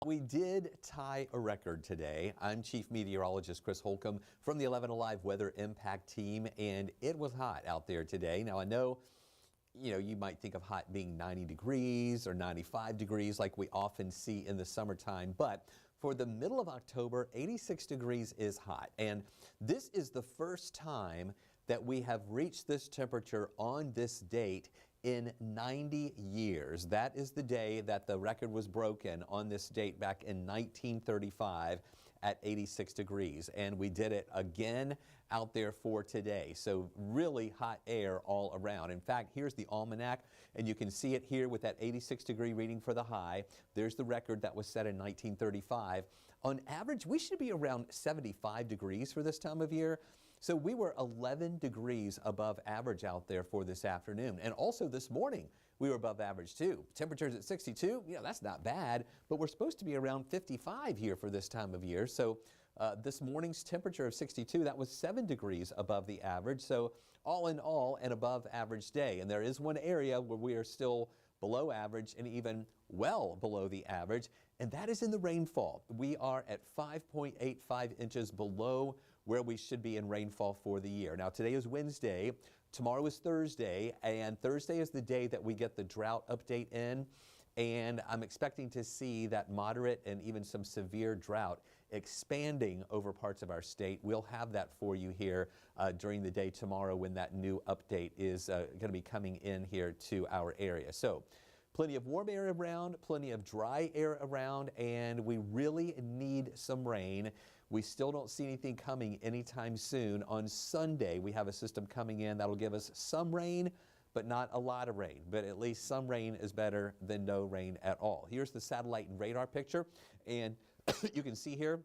We did tie a record today. I'm Chief Meteorologist Chris Holcomb from the 11 Alive Weather Impact Team, and it was hot out there today. Now, I know, you might think of hot being 90 degrees or 95 degrees like we often see in the summertime, but for the middle of October, 86 degrees is hot. And this is the first time that we have reached this temperature on this date in 90 years. That is the day that the record was broken on this date back in 1935 at 86 degrees. And we did it again out there for today. So really hot air all around. In fact, here's the almanac, and you can see it here with that 86 degree reading for the high. There's the record that was set in 1935. On average, we should be around 75 degrees for this time of year. So we were 11 degrees above average out there for this afternoon. And also this morning, we were above average too. Temperatures at 62, that's not bad, but we're supposed to be around 55 here for this time of year. So this morning's temperature of 62, that was 7 degrees above the average. So all in all, an above average day. And there is one area where we are still below average and even well below the average, and that is in the rainfall. We are at 5.85 inches below where we should be in rainfall for the year. Now, today is Wednesday, tomorrow is Thursday, and Thursday is the day that we get the drought update in. And I'm expecting to see that moderate and even some severe drought expanding over parts of our state. We'll have that for you here during the day tomorrow when that new update is going to be coming in here to our area. So plenty of warm air around, plenty of dry air around, and we really need some rain. We still don't see anything coming anytime soon. On Sunday, we have a system coming in that'll give us some rain, but not a lot of rain. But at least some rain is better than no rain at all. Here's the satellite and radar picture, and you can see here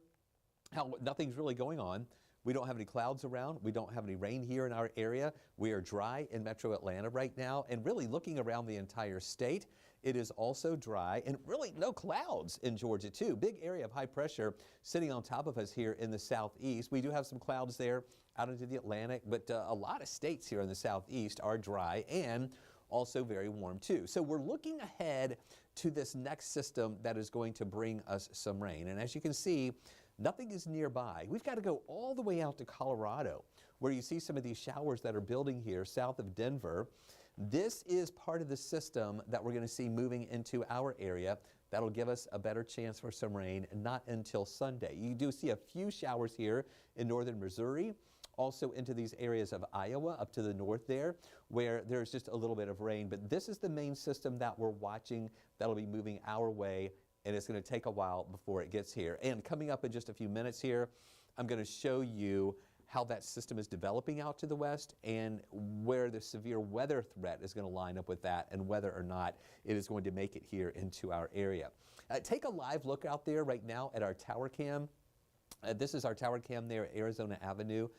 how nothing's really going on. We don't have any clouds around. We don't have any rain here in our area. We are dry in metro Atlanta right now, and really looking around the entire state, it is also dry and really no clouds in Georgia too. Big area of high pressure sitting on top of us here in the southeast. We do have some clouds there out into the Atlantic, but a lot of states here in the southeast are dry and also very warm too. So we're looking ahead to this next system that is going to bring us some rain. And as you can see, nothing is nearby. We've got to go all the way out to Colorado, where you see some of these showers that are building here south of Denver. This is part of the system that we're going to see moving into our area. That'll give us a better chance for some rain, not until Sunday. You do see a few showers here in northern Missouri, also into these areas of Iowa up to the north there, where there's just a little bit of rain. But this is the main system that we're watching that'll be moving our way, and it's going to take a while before it gets here. And coming up in just a few minutes here, I'm going to show you how that system is developing out to the west and where the severe weather threat is going to line up with that and whether or not it is going to make it here into our area. Take a live look out there right now at our tower cam. This is our tower cam there at Arizona Avenue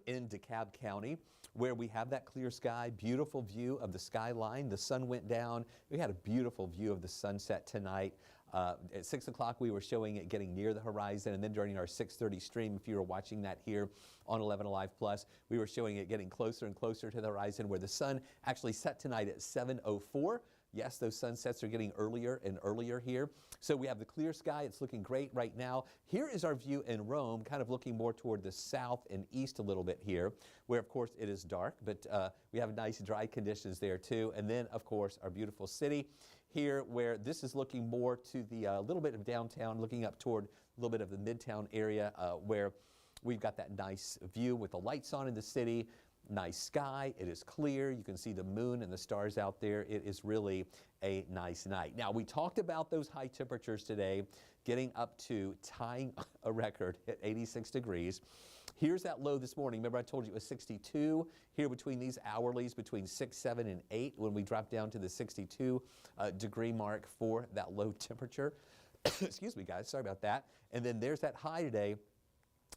in DeKalb County, where we have that clear sky, beautiful view of the skyline. The sun went down. We had a beautiful view of the sunset tonight. At 6 o'clock, we were showing it getting near the horizon, and then during our 6:30 stream, if you were watching that here on 11 Alive Plus, we were showing it getting closer and closer to the horizon, where the sun actually set tonight at 7:04. Yes, those sunsets are getting earlier and earlier here. So we have the clear sky. It's looking great right now. Here is our view in Rome, kind of looking more toward the south and east a little bit here, where of course it is dark, but we have nice dry conditions there too. And then of course our beautiful city here, where this is looking more to the little bit of downtown, looking up toward a little bit of the midtown area, where we've got that nice view with the lights on in the city. Nice sky. It is clear. You can see the moon and the stars out there. It is really a nice night. Now, we talked about those high temperatures today, getting up to tying a record at 86 degrees. Here's that low this morning. Remember I told you it was 62 here between these hourlies, between 6, 7, and 8 when we drop down to the 62 degree mark for that low temperature. Excuse me, guys. Sorry about that. And then there's that high today,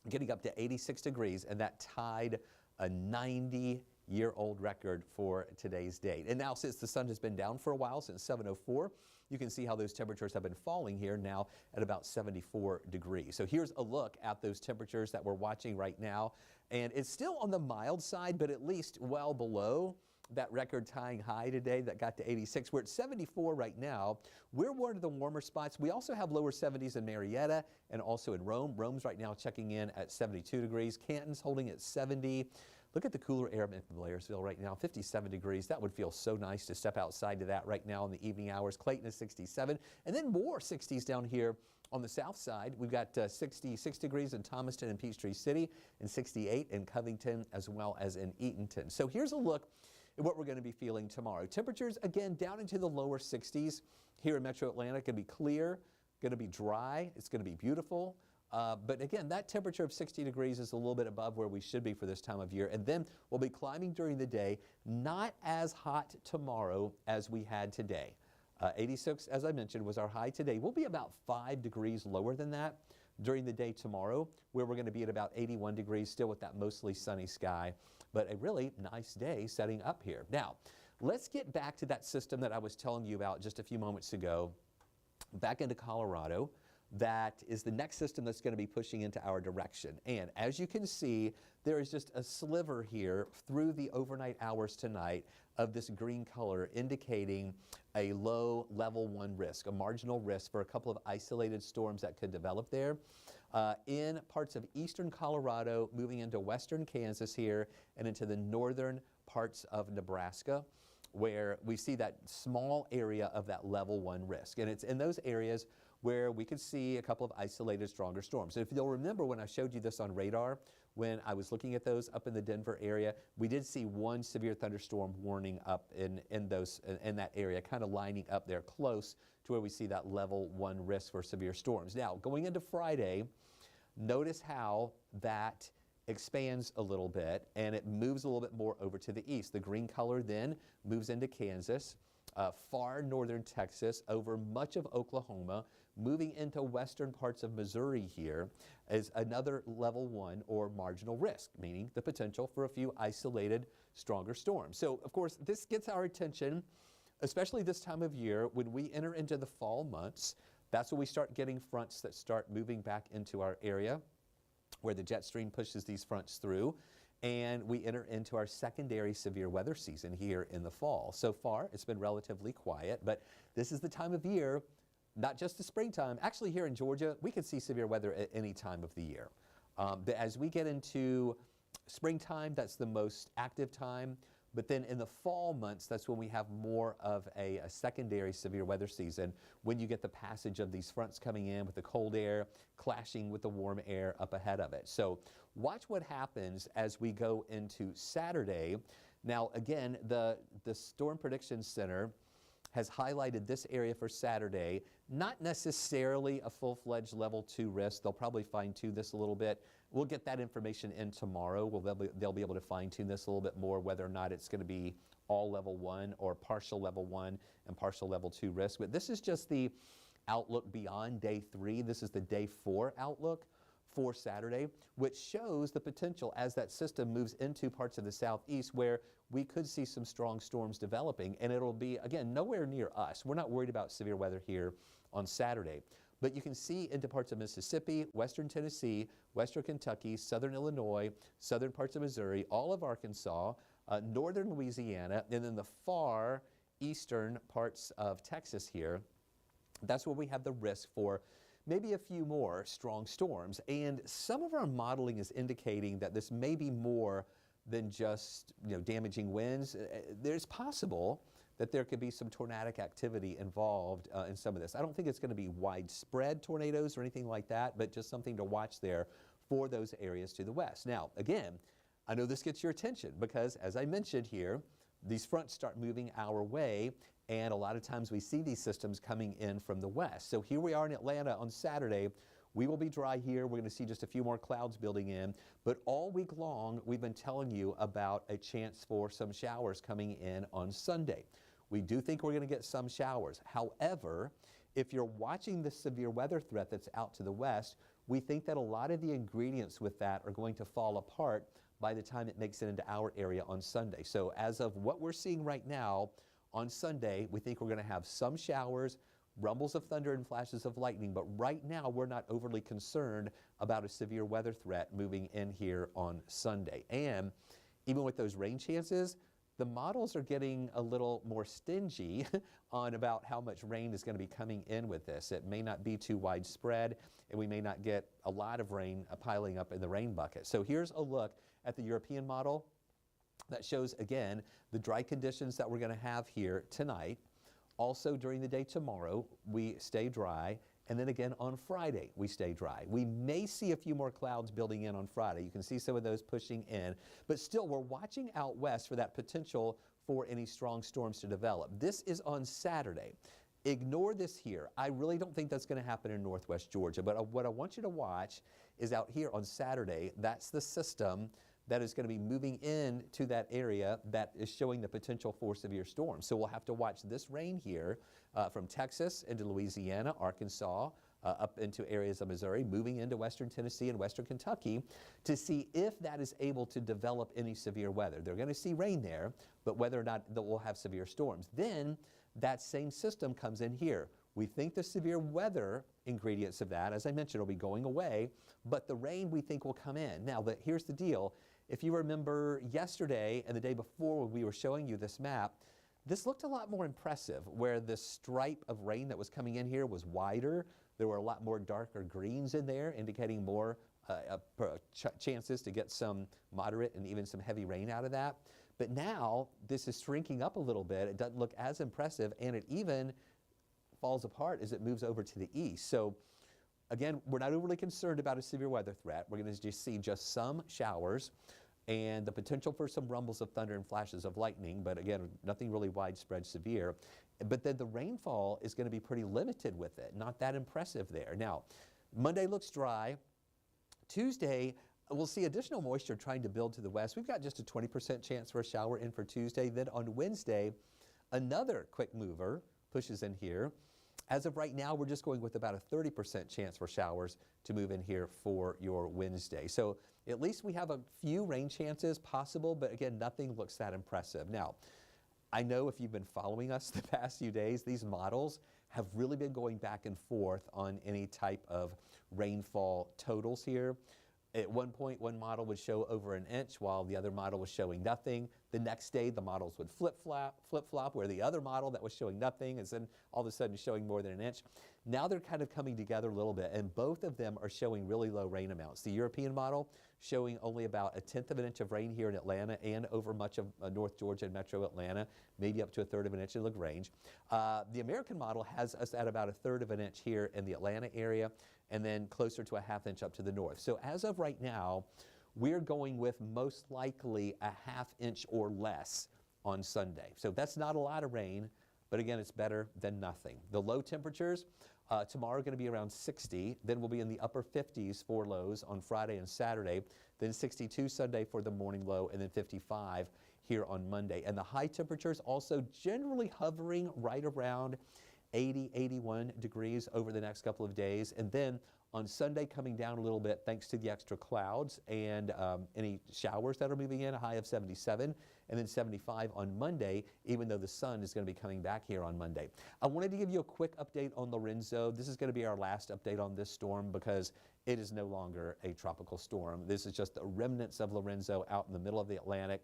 getting up to 86 degrees, and that tied a 90-year-old record for today's date. And now, since the sun has been down for a while, since 7:04, you can see how those temperatures have been falling here now at about 74 degrees. So here's a look at those temperatures that we're watching right now. And it's still on the mild side, but at least well below that record-tying high today that got to 86. We're at 74 right now. We're one of the warmer spots. We also have lower 70s in Marietta and also in Rome. Rome's right now checking in at 72 degrees. Canton's holding at 70. Look at the cooler air in Blairsville right now, 57 degrees. That would feel so nice to step outside to that right now in the evening hours. Clayton is 67, and then more 60s down here on the south side. We've got 66 degrees in Thomaston and Peachtree City, and 68 in Covington as well as in Eatonton. So here's a look at what we're going to be feeling tomorrow. Temperatures, again, down into the lower 60s here in Metro Atlanta. Going to be clear, going to be dry. It's going to be beautiful. But again, that temperature of 60 degrees is a little bit above where we should be for this time of year. And then we'll be climbing during the day, not as hot tomorrow as we had today. 86, as I mentioned, was our high today. We'll be about 5 degrees lower than that during the day tomorrow, where we're going to be at about 81 degrees, still with that mostly sunny sky. But a really nice day setting up here. Now, let's get back to that system that I was telling you about just a few moments ago, back into Colorado. That is the next system that's going to be pushing into our direction. And as you can see, there is just a sliver here through the overnight hours tonight of this green color indicating a low level 1 risk, a marginal risk for a couple of isolated storms that could develop there. In parts of eastern Colorado, moving into western Kansas here and into the northern parts of Nebraska, where we see that small area of that level 1 risk. And it's in those areas where we could see a couple of isolated stronger storms. And if you'll remember when I showed you this on radar, when I was looking at those up in the Denver area, we did see one severe thunderstorm warning up in that area, kind of lining up there close to where we see that level 1 risk for severe storms. Now, going into Friday, notice how that expands a little bit and it moves a little bit more over to the east. The green color then moves into Kansas, far northern Texas, over much of Oklahoma, moving into western parts of Missouri here is another level 1 or marginal risk, meaning the potential for a few isolated stronger storms. So, of course, this gets our attention, especially this time of year when we enter into the fall months. That's when we start getting fronts that start moving back into our area, where the jet stream pushes these fronts through, and we enter into our secondary severe weather season here in the fall. So far, it's been relatively quiet, but this is the time of year, not just the springtime. Actually, here in Georgia, we could see severe weather at any time of the year. But as we get into springtime, that's the most active time. But then in the fall months, that's when we have more of a secondary severe weather season, when you get the passage of these fronts coming in with the cold air clashing with the warm air up ahead of it. So watch what happens as we go into Saturday. Now, again, the Storm Prediction Center has highlighted this area for Saturday, not necessarily a full-fledged level 2 risk. They'll probably fine-tune this a little bit. We'll get that information in tomorrow. They'll be able to fine-tune this a little bit more, whether or not it's going to be all level 1 or partial level 1 and partial level 2 risk. But this is just the outlook beyond day 3. This is the day 4 outlook for Saturday, which shows the potential as that system moves into parts of the southeast where we could see some strong storms developing, and it'll be, again, nowhere near us. We're not worried about severe weather here on Saturday, but you can see into parts of Mississippi, western Tennessee, western Kentucky, southern Illinois, southern parts of Missouri, all of Arkansas, northern Louisiana, and then the far eastern parts of Texas here. That's where we have the risk for maybe a few more strong storms. And some of our modeling is indicating that this may be more than just damaging winds. There's possible that there could be some tornadic activity involved in some of this. I don't think it's going to be widespread tornadoes or anything like that, but just something to watch there for those areas to the west. Now, again, I know this gets your attention because, as I mentioned here, these fronts start moving our way, and a lot of times we see these systems coming in from the west. So here we are in Atlanta on Saturday. We will be dry here. We're going to see just a few more clouds building in. But all week long, we've been telling you about a chance for some showers coming in on Sunday. We do think we're going to get some showers. However, if you're watching the severe weather threat that's out to the west, we think that a lot of the ingredients with that are going to fall apart by the time it makes it into our area on Sunday. So as of what we're seeing right now, on Sunday, we think we're going to have some showers, rumbles of thunder and flashes of lightning, but right now we're not overly concerned about a severe weather threat moving in here on Sunday. And even with those rain chances, the models are getting a little more stingy on about how much rain is going to be coming in with this. It may not be too widespread, and we may not get a lot of rain piling up in the rain bucket. So here's a look at the European model that shows, again, the dry conditions that we're going to have here tonight. Also during the day tomorrow, we stay dry. And then again on Friday, we stay dry. We may see a few more clouds building in on Friday. You can see some of those pushing in. But still, we're watching out west for that potential for any strong storms to develop. This is on Saturday. Ignore this here. I really don't think that's going to happen in northwest Georgia. But what I want you to watch is out here on Saturday. That's the system that is going to be moving into that area that is showing the potential for severe storms. So we'll have to watch this rain here from Texas into Louisiana, Arkansas, up into areas of Missouri, moving into western Tennessee and western Kentucky to see if that is able to develop any severe weather. They're going to see rain there, but whether or not we'll have severe storms. Then that same system comes in here. We think the severe weather ingredients of that, as I mentioned, will be going away, but the rain we think will come in. Now, here's the deal. If you remember yesterday and the day before when we were showing you this map, this looked a lot more impressive, where the stripe of rain that was coming in here was wider. There were a lot more darker greens in there, indicating more chances to get some moderate and even some heavy rain out of that. But now this is shrinking up a little bit. It doesn't look as impressive, and it even falls apart as it moves over to the east. So again, we're not overly concerned about a severe weather threat. We're going to just see just some showers and the potential for some rumbles of thunder and flashes of lightning, but again, nothing really widespread severe. But then the rainfall is going to be pretty limited with it, not that impressive there. Now, Monday looks dry. Tuesday, we'll see additional moisture trying to build to the west. We've got just a 20% chance for a shower in for Tuesday. Then on Wednesday, another quick mover pushes in here. As of right now, we're just going with about a 30% chance for showers to move in here for your Wednesday. So at least we have a few rain chances possible, but again, nothing looks that impressive. Now, I know if you've been following us the past few days, these models have really been going back and forth on any type of rainfall totals here. At one point, one model would show over an inch while the other model was showing nothing. The next day, the models would flip-flop, where the other model that was showing nothing is then all of a sudden showing more than an inch. Now they're kind of coming together a little bit, and both of them are showing really low rain amounts. The European model showing only about 1/10 of an inch of rain here in Atlanta and over much of North Georgia and metro Atlanta, maybe up to 1/3 of an inch in LaGrange. The American model has us at about 1/3 of an inch here in the Atlanta area, and then closer to a 1/2 inch up to the north. So as of right now, we're going with most likely a 1/2 inch or less on Sunday. So that's not a lot of rain, but again, it's better than nothing. The low temperatures tomorrow are going to be around 60. Then we'll be in the upper 50s for lows on Friday and Saturday. Then 62 Sunday for the morning low, and then 55 here on Monday. And the high temperatures also generally hovering right around 80, 81 degrees over the next couple of days. And then on Sunday coming down a little bit thanks to the extra clouds and any showers that are moving in, a high of 77, and then 75 on Monday, even though the sun is going to be coming back here on Monday. I wanted to give you a quick update on Lorenzo. This is going to be our last update on this storm because it is no longer a tropical storm. This is just the remnants of Lorenzo out in the middle of the Atlantic.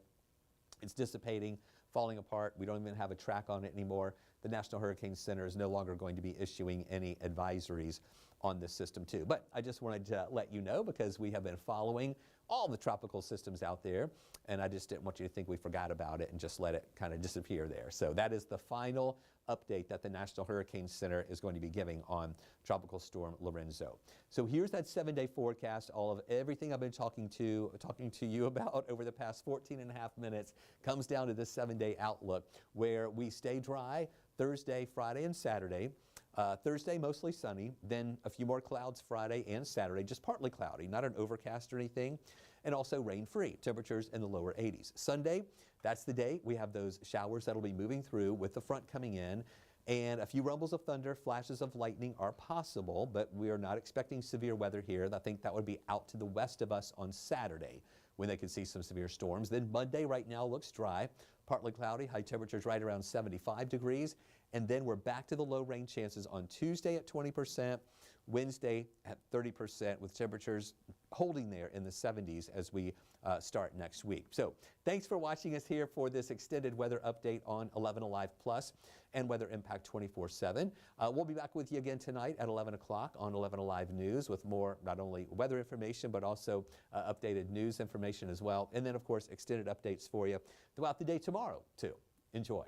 It's dissipating, falling apart. We don't even have a track on it anymore. The National Hurricane Center is no longer going to be issuing any advisories on this system too. But I just wanted to let you know because we have been following all the tropical systems out there, and I just didn't want you to think we forgot about it and just let it kind of disappear there. So that is the final update that the National Hurricane Center is going to be giving on Tropical Storm Lorenzo. So here's that 7-day forecast. All of everything I've been talking to you about over the past 14.5 minutes comes down to this 7-day outlook where we stay dry Thursday, Friday, and Saturday. Thursday, mostly sunny, then a few more clouds Friday and Saturday, just partly cloudy, not an overcast or anything, and also rain-free, temperatures in the lower 80s. Sunday, that's the day we have those showers that'll be moving through with the front coming in, and a few rumbles of thunder, flashes of lightning are possible, but we are not expecting severe weather here. I think that would be out to the west of us on Saturday when they could see some severe storms. Then Monday right now looks dry, partly cloudy, high temperatures right around 75 degrees. And then we're back to the low rain chances on Tuesday at 20%. Wednesday at 30% with temperatures holding there in the 70s as we start next week. So thanks for watching us here for this extended weather update on 11 Alive Plus and Weather Impact 24/7. We'll be back with you again tonight at 11 o'clock on 11 Alive News with more not only weather information but also updated news information as well. And then, of course, extended updates for you throughout the day tomorrow, too. Enjoy.